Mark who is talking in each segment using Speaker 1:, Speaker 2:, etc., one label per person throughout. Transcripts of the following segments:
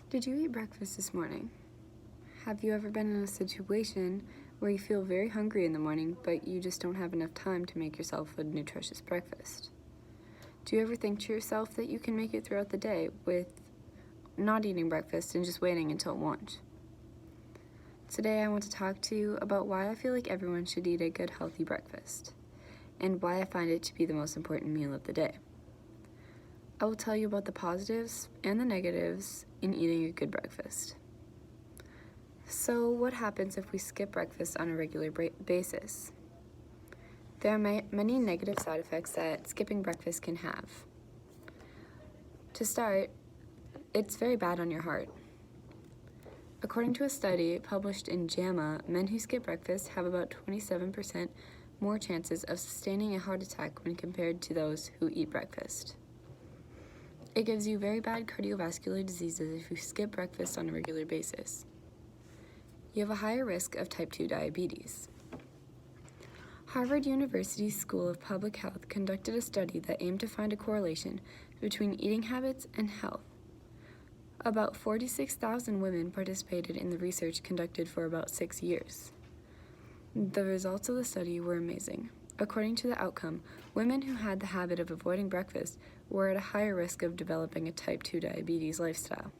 Speaker 1: Did you eat breakfast this morning? Have you ever been in a situation where you feel very hungry in the morning, but you just don't have enough time to make yourself a nutritious breakfast? Do you ever think to yourself that you can make it throughout the day with not eating breakfast and just waiting until lunch? Today I want to talk to you about why I feel like everyone should eat a good, healthy breakfast, and why I find it to be the most important meal of the day. I will tell you about the positives and the negatives in eating a good breakfast. So, what happens if we skip breakfast on a regular basis? There are many negative side effects that skipping breakfast can have. To start, it's very bad on your heart. According to a study published in JAMA, men who skip breakfast have about 27% more chances of sustaining a heart attack when compared to those who eat breakfast. It gives you very bad cardiovascular diseases if you skip breakfast on a regular basis. You have a higher risk of type 2 diabetes. Harvard University School of Public Health conducted a study that aimed to find a correlation between eating habits and health. About 46,000 women participated in the research conducted for about 6 years. The results of the study were amazing. According to the outcome, women who had the habit of avoiding breakfast were at a higher risk of developing a type 2 diabetes lifestyle.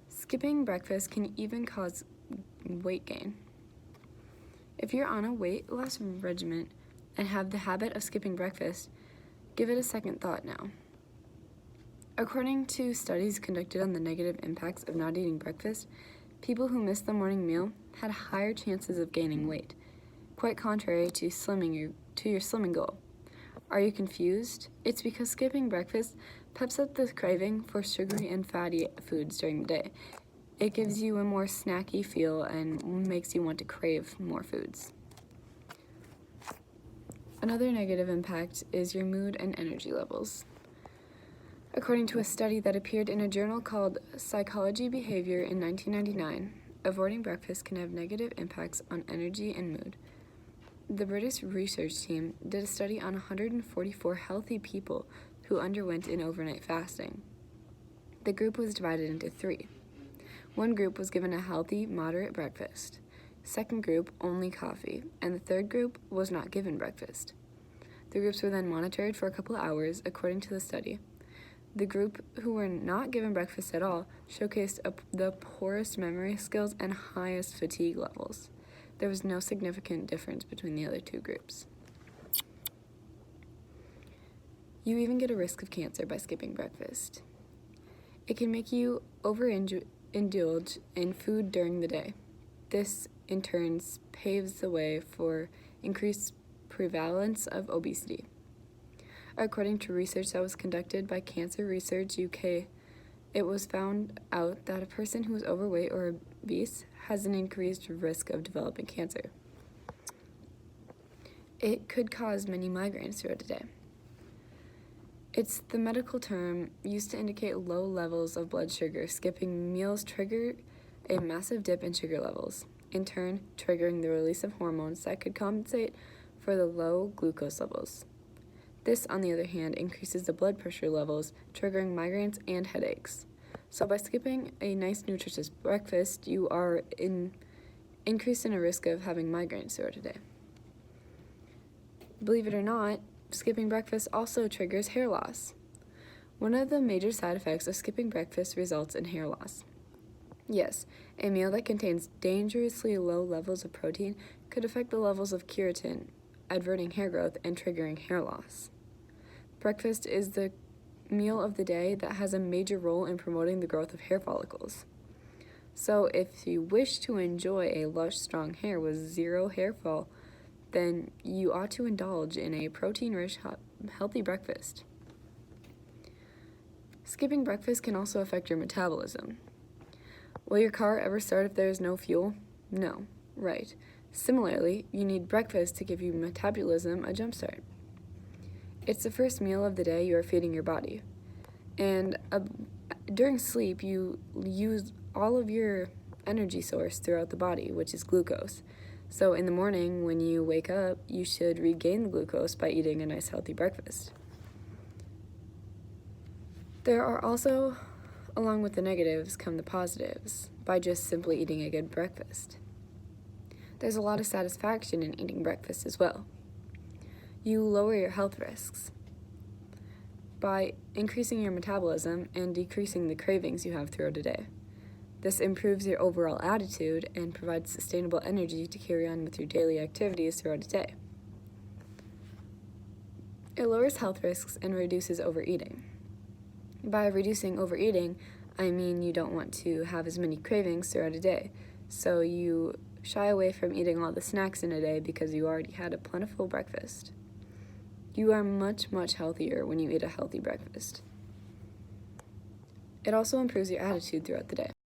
Speaker 1: Skipping breakfast can even cause weight gain. If you're on a weight loss regimen and have the habit of skipping breakfast, give it a second thought now. According to studies conducted on the negative impacts of not eating breakfast, people who missed the morning meal had higher chances of gaining weight, quite contrary to your slimming goal. Are you confused? It's because skipping breakfast peps up the craving for sugary and fatty foods during the day. It gives you a more snacky feel and makes you want to crave more foods. Another negative impact is your mood and energy levels. According to a study that appeared in a journal called Psychology Behavior in 1999, avoiding breakfast can have negative impacts on energy and mood. The British research team did a study on 144 healthy people who underwent an overnight fasting. The group was divided into 3. One group was given a healthy, moderate breakfast. Second group, only coffee, and the third group was not given breakfast. The groups were then monitored for a couple of hours according to the study. The group who were not given breakfast at all showcased the poorest memory skills and highest fatigue levels. There was no significant difference between the other 2 groups. You even get a risk of cancer by skipping breakfast. It can make you overindulge in food during the day. This, in turn, paves the way for increased prevalence of obesity. According to research that was conducted by Cancer Research UK, it was found out that a person who is overweight or obese has an increased risk of developing cancer. It could cause many migraines throughout the day. It's the medical term used to indicate low levels of blood sugar. Skipping meals trigger a massive dip in sugar levels, in turn triggering the release of hormones that could compensate for the low glucose levels. This, on the other hand, increases the blood pressure levels, triggering migraines and headaches. So by skipping a nice, nutritious breakfast, you are increased in a risk of having migraines throughout the day. Believe it or not, skipping breakfast also triggers hair loss. One of the major side effects of skipping breakfast results in hair loss. Yes, a meal that contains dangerously low levels of protein could affect the levels of keratin, averting hair growth and triggering hair loss. Breakfast is the meal of the day that has a major role in promoting the growth of hair follicles. So if you wish to enjoy a lush, strong hair with 0 hair fall, then you ought to indulge in a protein-rich, healthy breakfast. Skipping breakfast can also affect your metabolism. Will your car ever start if there is no fuel? No. Right. Similarly, you need breakfast to give your metabolism a jumpstart. It's the first meal of the day you are feeding your body. And during sleep, you use all of your energy source throughout the body, which is glucose. So in the morning, when you wake up, you should regain the glucose by eating a nice healthy breakfast. There are also Along with the negatives come the positives by just simply eating a good breakfast. There's a lot of satisfaction in eating breakfast as well. You lower your health risks by increasing your metabolism and decreasing the cravings you have throughout a day. This improves your overall attitude and provides sustainable energy to carry on with your daily activities throughout a day. It lowers health risks and reduces overeating. By reducing overeating, I mean you don't want to have as many cravings throughout a day, so you shy away from eating all the snacks in a day because you already had a plentiful breakfast. You are much, much healthier when you eat a healthy breakfast. It also improves your attitude throughout the day.